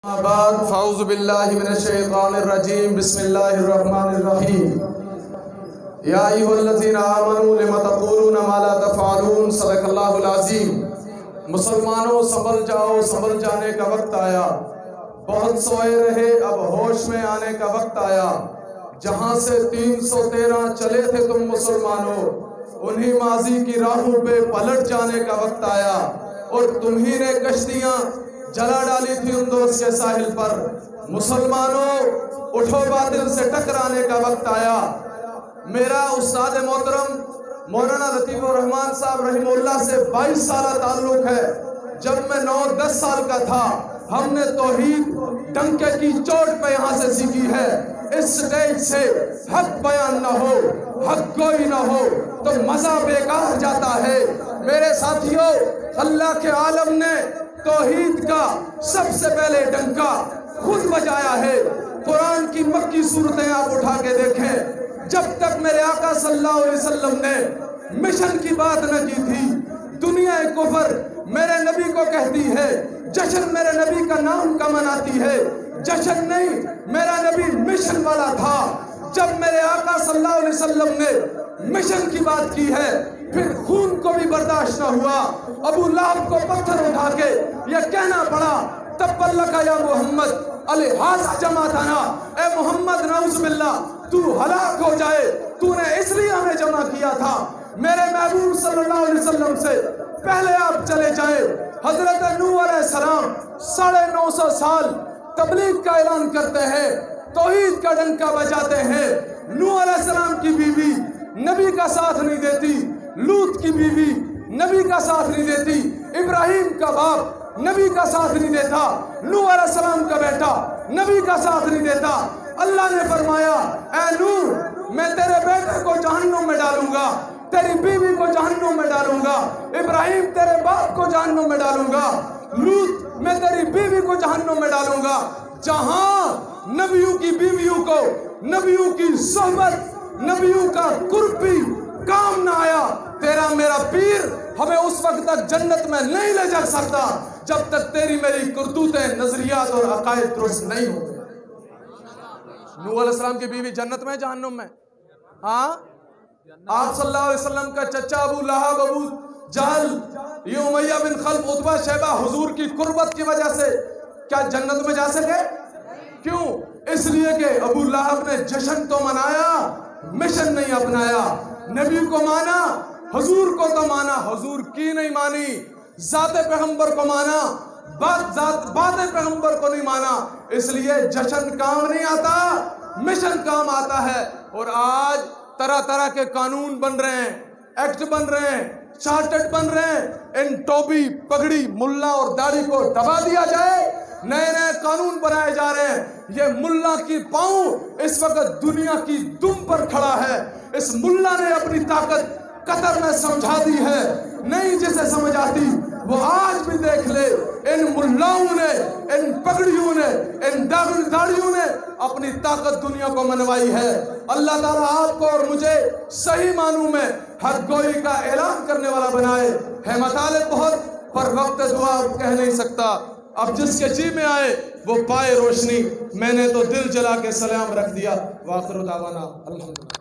بعد فاعوذ باللہ من الشیطان الرجیم بسم اللہ الرحمن الرحیم یا ایھا الذین آمنوا لم تقولون ما لا تفعلون صدق اللہ العظیم۔ مسلمانوں سنبھل جاؤ، سنبھل جانے کا وقت آیا، بہت سوئے رہے اب ہوش میں آنے کا وقت آیا۔ جہاں سے 313 چلے تھے تم مسلمانوں، انہی ماضی کی راہوں پہ پلٹ جانے کا وقت آیا، اور تمہی نے کشتیاں جلا ڈالی تھی اندوز کے ساحل پر۔ مسلمانوں اٹھو، باطل سے ٹکرانے کا وقت آیا۔ میرا استاد محترم مولانا لطیف الرحمان صاحب رحمہ اللہ سے 22 سالہ تعلق ہے۔ جب میں 9-10 سال کا تھا، ہم نے توحید ڈنکے کی چوٹ پہ یہاں سے سیکھی ہے۔ اس سٹیج سے حق بیان نہ ہو، حق گوئی نہ ہو تو مزہ بیکار جاتا ہے۔ میرے ساتھیوں، اللہ کے عالم نے توحید کا سب سے پہلے ڈنکا خود بجایا ہے۔ قرآن کی مکی صورتیں آپ اٹھا کے دیکھیں، جب تک میرے آقا صلی اللہ علیہ وسلم نے مشن کی بات نہ کی تھی، دنیا کفر میرے نبی کو کہتی ہے، جشن میرے نبی کا نام کا مناتی ہے۔ جشن نہیں، میرا نبی مشن والا تھا۔ جب میرے آقا صلی اللہ علیہ وسلم نے مشن کی بات کی ہے، پھر خون کو بھی برداشت نہ ہوا۔ ابو لہب کو پتھر اٹھا کے یہ کہنا پڑا، تبت لک یا محمد الہٰذا جمعتنا، اے محمد نعوذ باللہ تو ہلاک ہو جائے، تو نے اس لیے ہمیں جمع کیا تھا۔ میرے محبوب صلی اللہ علیہ وسلم سے پہلے آپ چلے جائیں۔ حضرت نوح علیہ السلام 950 سال تبلیغ کا اعلان کرتے ہیں، توحید کا ڈنکا بجاتے ہیں۔ نوح علیہ السلام کی بیوی نبی کا ساتھ نہیں دیتی، لوط کی بیوی نبی کا ساتھ نہیں دیتی، ابراہیم کا باپ نبی کا ساتھ نہیں دیتا، نوح علیہ السلام کا بیٹا نبی کا ساتھ نہیں دیتا۔ اللہ نے فرمایا، اے نوح میں تیرے بیٹے کو جہنم میں ڈالوں گا، تیری بیوی کو جہنم میں ڈالوں گا، ابراہیم تیرے باپ کو جہنم میں ڈالوں گا، لوط میں تیری بیوی کو جہنم میں ڈالوں گا۔ جہاں نبیوں کی بیویوں کو نبیوں کی صحبت، نبیوں کا قرب بھی کام نہ آیا، تیرا میرا پیر ہمیں اس وقت تک جنت میں نہیں لے جا سکتا جب تک تیری میری کرتوتیں، نظریات اور عقائد درست نہیں ہوں۔ نوح علیہ السلام کی بیوی جنت میں جہنم میں؟ ہاں، آپ صلی اللہ علیہ وسلم کا چچا ابو لہب، ابو جہل، یہ امیہ بن خلف، عتبہ، شیبہ حضور کی قربت کی وجہ سے کیا جنت میں جا سکے؟ کیوں؟ اس لیے کہ ابو لہب نے جشن تو منایا، مشن نہیں اپنایا۔ نبی کو مانا، حضور کو تو مانا، حضور کی نہیں مانی۔ ذات پیغمبر کو مانا، بات پیغمبر کو نہیں مانا۔ اس لیے جشن کام نہیں آتا، مشن کام آتا ہے۔ اور آج طرح طرح کے قانون بن رہے ہیں، ایکٹ بن رہے ہیں، چارٹر بن رہے ہیں، ان ٹوپی پگڑی ملا اور داڑھی کو دبا دیا جائے، نئے نئے قانون بنائے جا رہے ہیں۔ یہ ملا کی پاؤں اس وقت دنیا کی دم پر کھڑا ہے۔ اس ملا نے اپنی طاقت قطر میں سمجھا دی ہے، نہیں جسے سمجھ آتی وہ آج بھی دیکھ لے۔ ان ملاؤں نے، ان پگڑیوں نے، ان داڑھیوں نے اپنی طاقت دنیا کو منوائی ہے۔ اللہ تعالیٰ آپ کو اور مجھے صحیح معنوں میں حق گوئی کا اعلان کرنے والا بنائے۔ ہے مطالب بہت، پر وقت دعا کہہ نہیں سکتا، اب جس کے جی میں آئے وہ پائے روشنی۔ میں نے تو دل جلا کے سلام رکھ دیا۔ وآخر دعوانا الحمدللہ۔